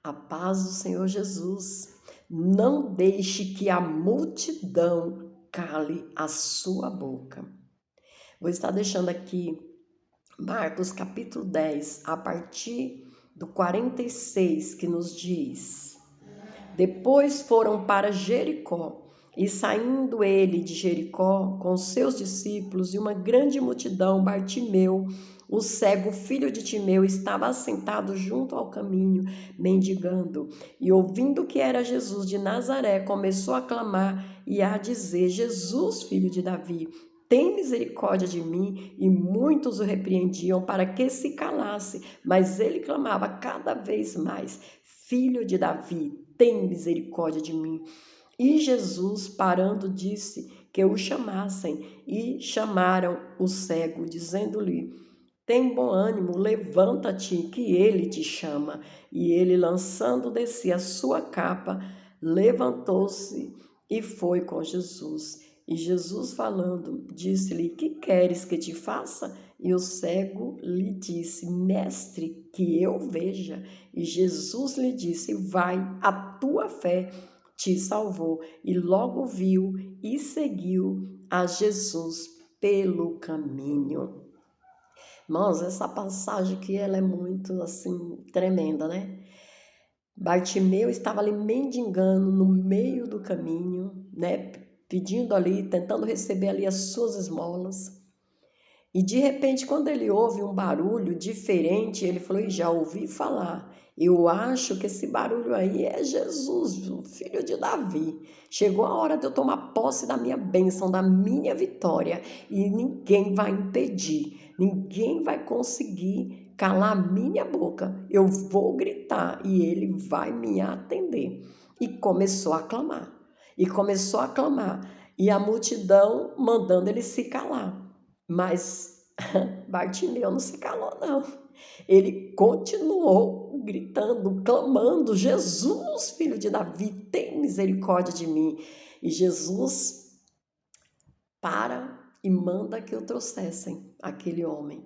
A paz do Senhor Jesus. Não deixe que a multidão cale a sua boca. Vou estar deixando aqui Marcos capítulo 10, a partir do 46, que nos diz: Depois foram para Jericó, e saindo ele de Jericó com seus discípulos e uma grande multidão, Bartimeu, o cego filho de Timeu, estava assentado junto ao caminho, mendigando. E ouvindo que era Jesus de Nazaré, começou a clamar e a dizer: Jesus, filho de Davi, tem misericórdia de mim. E muitos o repreendiam para que se calasse, mas ele clamava cada vez mais: Filho de Davi, tem misericórdia de mim. E Jesus, parando, disse que o chamassem, e chamaram o cego, dizendo-lhe: Tem bom ânimo, levanta-te, que ele te chama. E ele, lançando de si a sua capa, levantou-se e foi com Jesus. E Jesus, falando, disse-lhe: Que queres que te faça? E o cego lhe disse: Mestre, que eu veja. E Jesus lhe disse: Vai, a tua fé te salvou. E logo viu e seguiu a Jesus pelo caminho. Irmãos, essa passagem aqui, ela é muito, assim, tremenda, né? Bartimeu estava ali mendigando no meio do caminho, né? Pedindo ali, tentando receber ali as suas esmolas. E de repente, quando ele ouve um barulho diferente, ele falou: já ouvi falar. Eu acho que esse barulho aí é Jesus, o filho de Davi. Chegou a hora de eu tomar posse da minha bênção, da minha vitória. E ninguém vai impedir, ninguém vai conseguir calar a minha boca. Eu vou gritar e ele vai me atender. E começou a clamar. E começou a clamar. E a multidão mandando ele se calar. Mas Bartimeu não se calou, não. Ele continuou gritando, clamando: Jesus, filho de Davi, tem misericórdia de mim. E Jesus para e manda que o trouxessem aquele homem.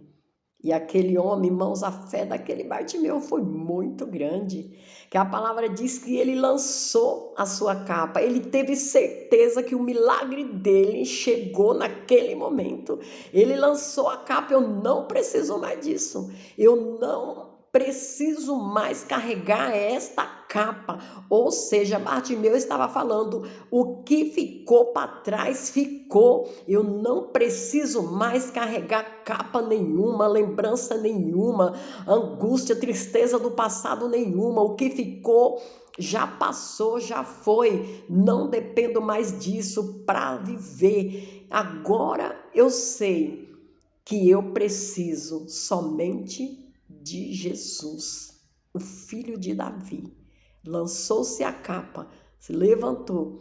E aquele homem, irmãos, a fé daquele Bartimeu foi muito grande, que a palavra diz que ele lançou a sua capa, ele teve certeza que o milagre dele chegou naquele momento. Ele lançou a capa: eu não preciso mais disso, eu não preciso mais carregar esta capa. Ou seja, Bartimeu estava falando: o que ficou para trás ficou. Eu não preciso mais carregar capa nenhuma, lembrança nenhuma, angústia, tristeza do passado nenhuma. O que ficou já passou, já foi. Não dependo mais disso para viver. Agora eu sei que eu preciso somente de Jesus, o filho de Davi. Lançou-se a capa, se levantou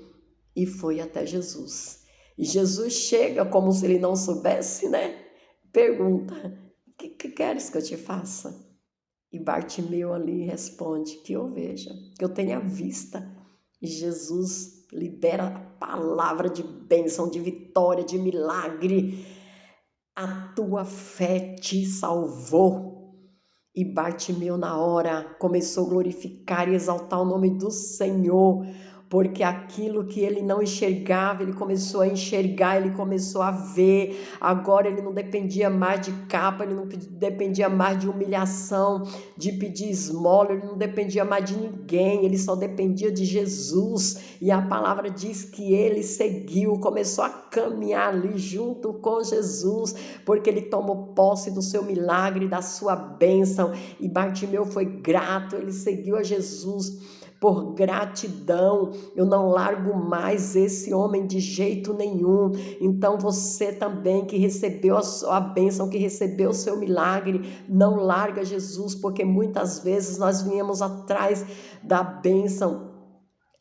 e foi até Jesus. E Jesus chega como se ele não soubesse, né? Pergunta: o que queres que eu te faça? E Bartimeu ali responde: que eu veja, que eu tenha vista. E Jesus libera a palavra de bênção, de vitória, de milagre. A tua fé te salvou. E Bartimeu, na hora, começou a glorificar e exaltar o nome do Senhor, porque aquilo que ele não enxergava, ele começou a enxergar, ele começou a ver. Agora ele não dependia mais de capa, ele não dependia mais de humilhação, de pedir esmola, ele não dependia mais de ninguém, ele só dependia de Jesus. E a palavra diz que ele seguiu, começou a caminhar ali junto com Jesus, porque ele tomou posse do seu milagre, da sua bênção. E Bartimeu foi grato, ele seguiu a Jesus por gratidão. Eu não largo mais esse homem de jeito nenhum. Então você também que recebeu a sua bênção, que recebeu o seu milagre, não larga Jesus, porque muitas vezes nós viemos atrás da bênção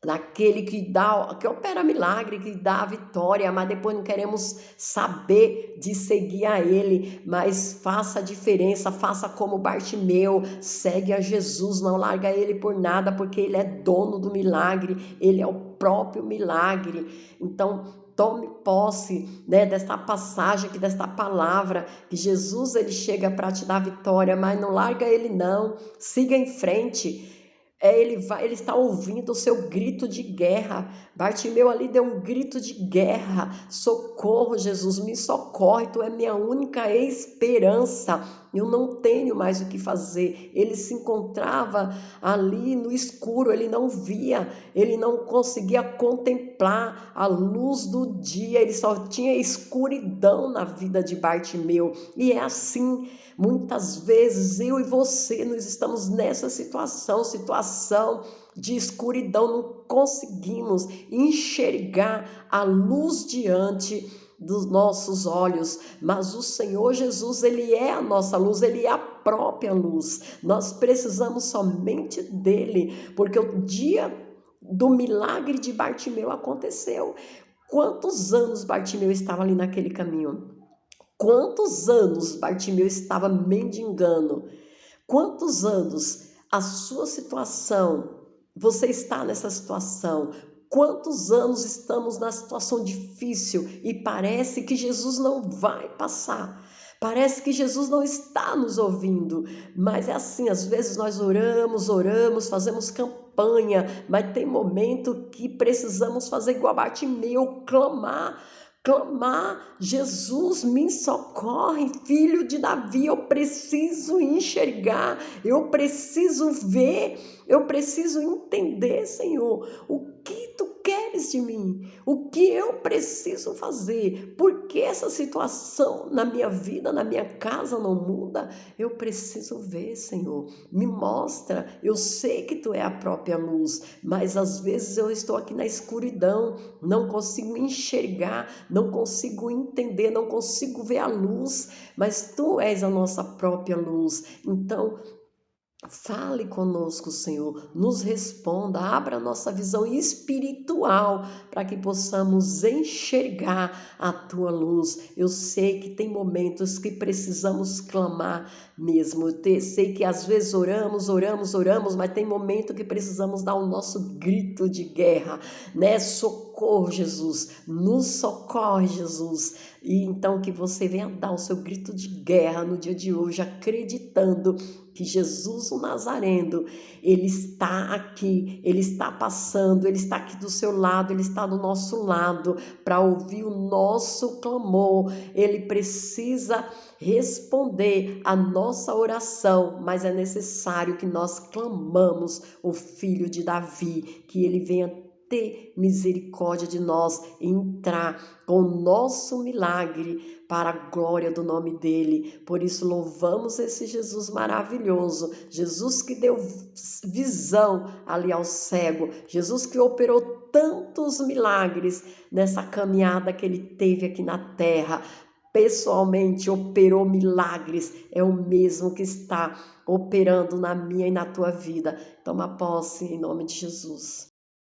daquele que opera milagre, que dá a vitória, mas depois não queremos saber de seguir a ele. Mas faça a diferença, faça como Bartimeu, segue a Jesus, não larga ele por nada, porque ele é dono do milagre, ele é o próprio milagre. Então tome posse, né, desta passagem aqui, desta palavra, que Jesus ele chega para te dar vitória, mas não larga ele não, siga em frente. Ele está ouvindo o seu grito de guerra. Bartimeu ali deu um grito de guerra. Socorro, Jesus, me socorre, tu é minha única esperança. Eu não tenho mais o que fazer. Ele se encontrava ali no escuro, ele não via, ele não conseguia contemplar a luz do dia, ele só tinha escuridão na vida de Bartimeu. E é assim, muitas vezes eu e você nós estamos nessa situação de escuridão, não conseguimos enxergar a luz diante dos nossos olhos, mas o Senhor Jesus, ele é a nossa luz, ele é a própria luz. Nós precisamos somente dele, porque o dia do milagre de Bartimeu aconteceu. Quantos anos Bartimeu estava ali naquele caminho? Quantos anos Bartimeu estava mendigando? Quantos anos a sua situação, você está nessa situação? Quantos anos estamos na situação difícil e parece que Jesus não vai passar? Parece que Jesus não está nos ouvindo, mas é assim, às vezes nós oramos, fazemos campanha, mas tem momento que precisamos fazer igual a Bartimeu, clamar, Jesus me socorre, filho de Davi, eu preciso enxergar, eu preciso ver, eu preciso entender, Senhor, o que tu queres de mim, o que eu preciso fazer, porque essa situação na minha vida, na minha casa não muda, eu preciso ver, Senhor, me mostra, eu sei que tu é a própria luz, mas às vezes eu estou aqui na escuridão, não consigo enxergar, não consigo entender, não consigo ver a luz, mas tu és a nossa própria luz. Então, fale conosco, Senhor, nos responda, abra a nossa visão espiritual para que possamos enxergar a tua luz. Eu sei que tem momentos que precisamos clamar mesmo. Eu sei que às vezes oramos, mas tem momento que precisamos dar o nosso grito de guerra, né? Socorro, Jesus, nos socorre, Jesus. E então que você venha dar o seu grito de guerra no dia de hoje, acreditando que Jesus o Nazareno, ele está aqui, ele está passando, ele está aqui do seu lado, ele está do nosso lado para ouvir o nosso clamor. Ele precisa responder a nossa oração, mas é necessário que nós clamamos o Filho de Davi, que ele venha ter misericórdia de nós e entrar com o nosso milagre para a glória do nome dele. Por isso louvamos esse Jesus maravilhoso, Jesus que deu visão ali ao cego, Jesus que operou tantos milagres nessa caminhada que ele teve aqui na terra. Pessoalmente operou milagres, é o mesmo que está operando na minha e na tua vida. Toma posse em nome de Jesus.